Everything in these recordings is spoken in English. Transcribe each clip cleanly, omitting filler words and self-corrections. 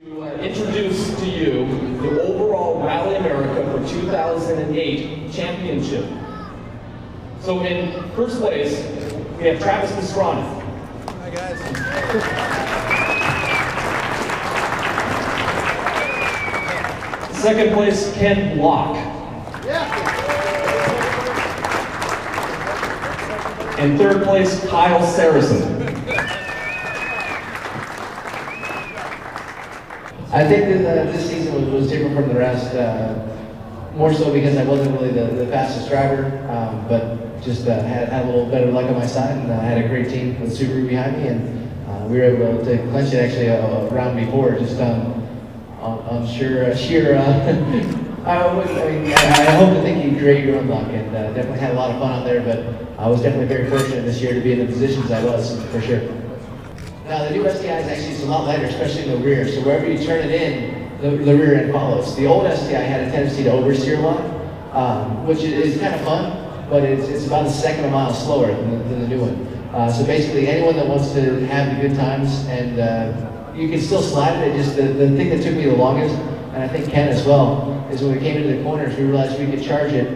To introduce to you the overall Rally America for 2008 championship. So in first place, we have Travis Pastrana. Hi guys. Second place, Ken Block. And third place, Kyle Sarasin. I think that this season was different from the rest, more so because I wasn't really the fastest driver, but just had a little better luck on my side, and I had a great team with Subaru behind me, and we were able to clinch it actually a round before, just on sheer. I hope to think you create your own luck, and definitely had a lot of fun out there, but I was definitely very fortunate this year to be in the positions I was, for sure. Now the new STI is actually a lot lighter, especially in the rear. So wherever you turn it in, the rear end follows. The old STI had a tendency to oversteer a lot, which is kind of fun, but it's about a second a mile slower than the new one. So basically, anyone that wants to have the good times, and you can still slide it. Just the thing that took me the longest, and I think Ken as well, is when we came into the corners, we realized we could charge it,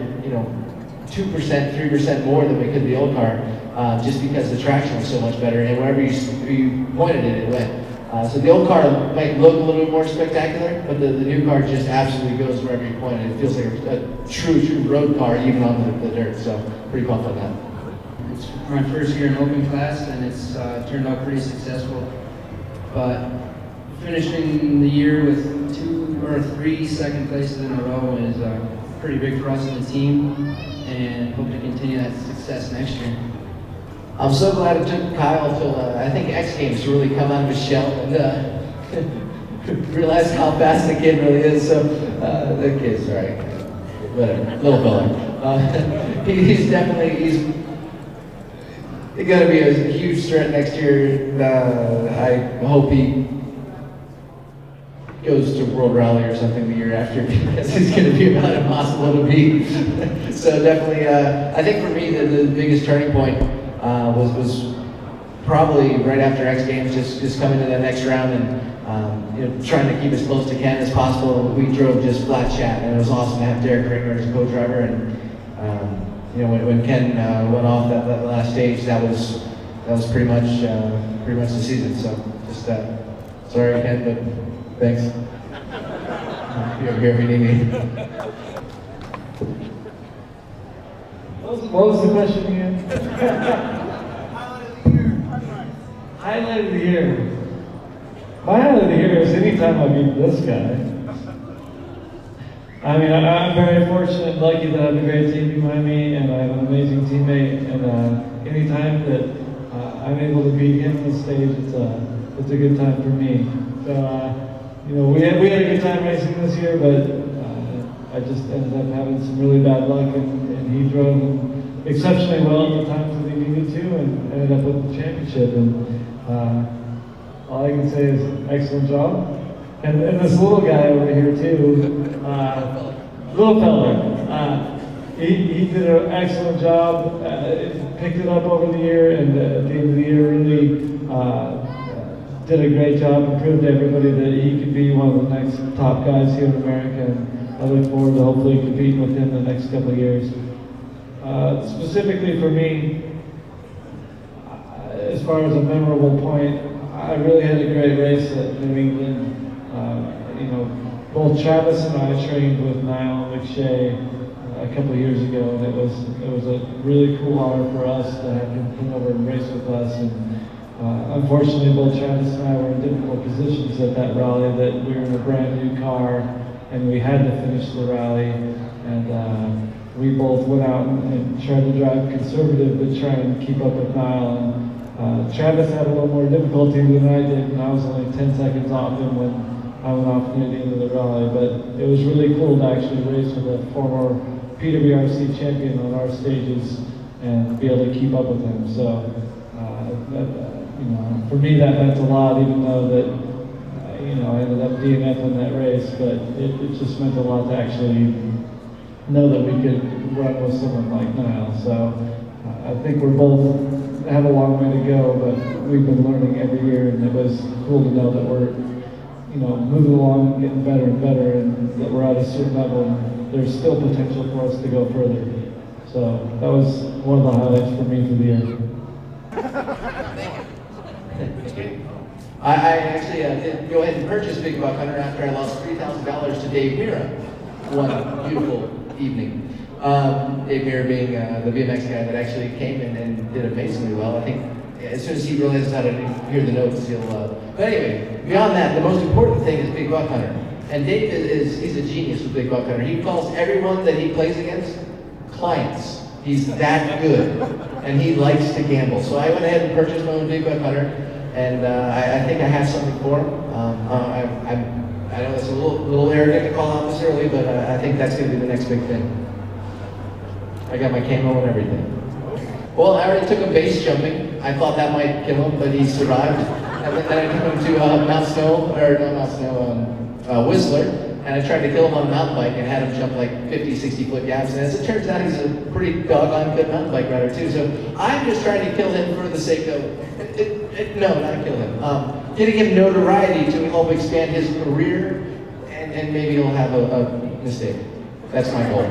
2%, 3% more than we could the old car. Just because the traction was so much better, and wherever you pointed it, it went. So the old car might look a little bit more spectacular, but the new car just absolutely goes wherever you point it. It feels like a true road car, even on the dirt. So pretty pumped on that. It's my first year in open class, and it's turned out pretty successful. But finishing the year with 2 or 3 second places in a row is pretty big for us in the team, and hope to continue that success next year. I'm so glad it took Kyle till I think X Games to really come out of his shell and realize how fast the kid really is. So the kid, sorry, whatever, little fella. He's going to be a huge threat next year. I hope he goes to World Rally or something the year after, because it's going to be about impossible to beat. So definitely, I think for me the biggest turning point was probably right after X Games, just coming to the next round and trying to keep as close to Ken as possible. We drove just flat chat, and it was awesome to have Derek Ringer as co-driver. And when Ken went off that last stage, that was pretty much the season. So just sorry Ken, but thanks. You're here if you need me. What was the question again? Highlight of the year. My highlight of the year is anytime I meet this guy. I mean, I'm very fortunate and lucky that I have a great team behind me, and I have an amazing teammate. And anytime that I'm able to beat him on the stage, it's a good time for me. So we had a good time racing this year, but I just ended up having some really bad luck, and he drove exceptionally well at the times that he needed to, and ended up with the championship. And all I can say is excellent job. And this little guy over here too, little fella, he did an excellent job. Picked it up over the year, and at the end of the year really did a great job and proved to everybody that he could be one of the next top guys here in America. And I look forward to hopefully competing with him the next couple of years. Specifically for me, as far as a memorable point, I really had a great race at New England. Both Travis and I trained with Niall McShay a couple of years ago, and it was a really cool honor for us to have him come over and race with us. And unfortunately, both Travis and I were in difficult positions at that rally, that we were in a brand new car, and we had to finish the rally. And we both went out and tried to drive conservative to try and keep up with Niall. And Travis had a little more difficulty than I did, and I was only 10 seconds off him when I went off near the end of the rally. But it was really cool to actually race with a former PWRC champion on our stages and be able to keep up with him. So, for me that meant a lot, even though that I ended up DNFing that race. But it just meant a lot to actually know that we could run with someone like Niall. So I think we're both have a long way to go, but we've been learning every year, and it was cool to know that we're moving along and getting better and better, and that we're at a certain level, and there's still potential for us to go further. So that was one of the highlights for me for the year. I actually did go ahead and purchase Big Buck Hunter after I lost $3,000 to Dave Mira one beautiful evening. Dave Mira being the BMX guy that actually came in and did amazingly well. I think as soon as he realizes how to hear the notes, he'll. But anyway, beyond that, the most important thing is Big Buck Hunter. And Dave he's a genius with Big Buck Hunter. He calls everyone that he plays against clients. He's that good, and he likes to gamble. So I went ahead and purchased my own Big Buck Hunter, and I think I have something for him. I know it's a little arrogant to call out this early, but I think that's going to be the next big thing. I got my camo and everything. Well, I already took him base jumping. I thought that might kill him, but he survived. And then I took him to Whistler, and I tried to kill him on a mountain bike and had him jump like 50, 60-foot gaps. And as it turns out, he's a pretty doggone good mountain bike rider too. So I'm just trying to kill him for the sake of, no, not kill him. Getting him notoriety to help expand his career, and maybe he'll have a mistake. That's my goal.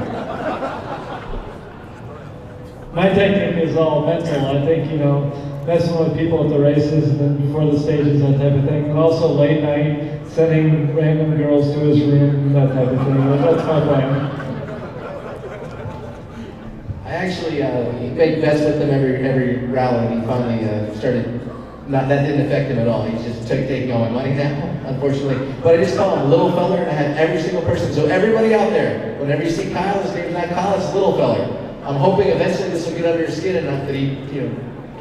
My technique is all mental. I think, messing with people at the races and then before the stages, that type of thing. And also late night, sending random girls to his room, that type of thing. That's my plan. I actually made bets with him every rally, and he finally started. That didn't affect him at all. He's just taking all my money now, unfortunately. But I just call him Little Feller, and I have every single person. So everybody out there, whenever you see Kyle, his name's not Kyle, it's Little Feller. I'm hoping eventually this will get under his skin enough that he,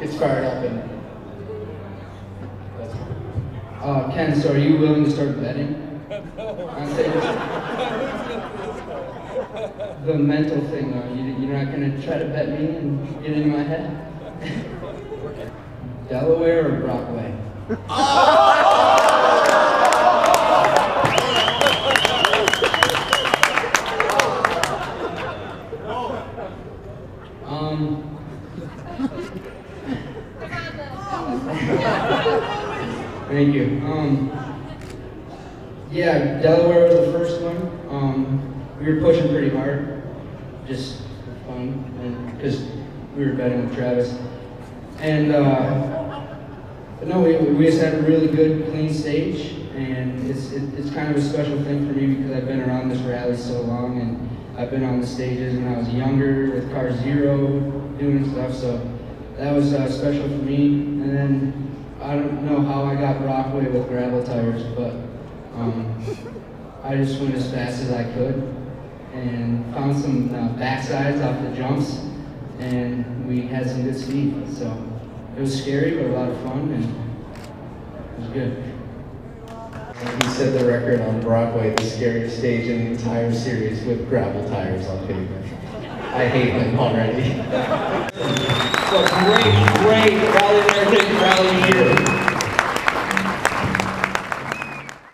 gets fired up and. Ken, so are you willing to start betting on things? The mental thing, though. You're not going to try to bet me and get in my head? Delaware or Brockway? Thank you. Yeah, Delaware was the first one. We were pushing pretty hard, just for fun, and because we were betting with Travis. And but no, we just had a really good, clean stage, and it's kind of a special thing for me because I've been around this rally so long, and I've been on the stages when I was younger with Car Zero, doing stuff. So that was special for me. And then I don't know how I got Brockway with gravel tires, but I just went as fast as I could and found some backsides off the jumps, and we had some good speed. So it was scary, but a lot of fun, and it was good. He set the record on Brockway, the scariest stage in the entire series with gravel tires on pavement. I hate him already. So great Rally American Rally year.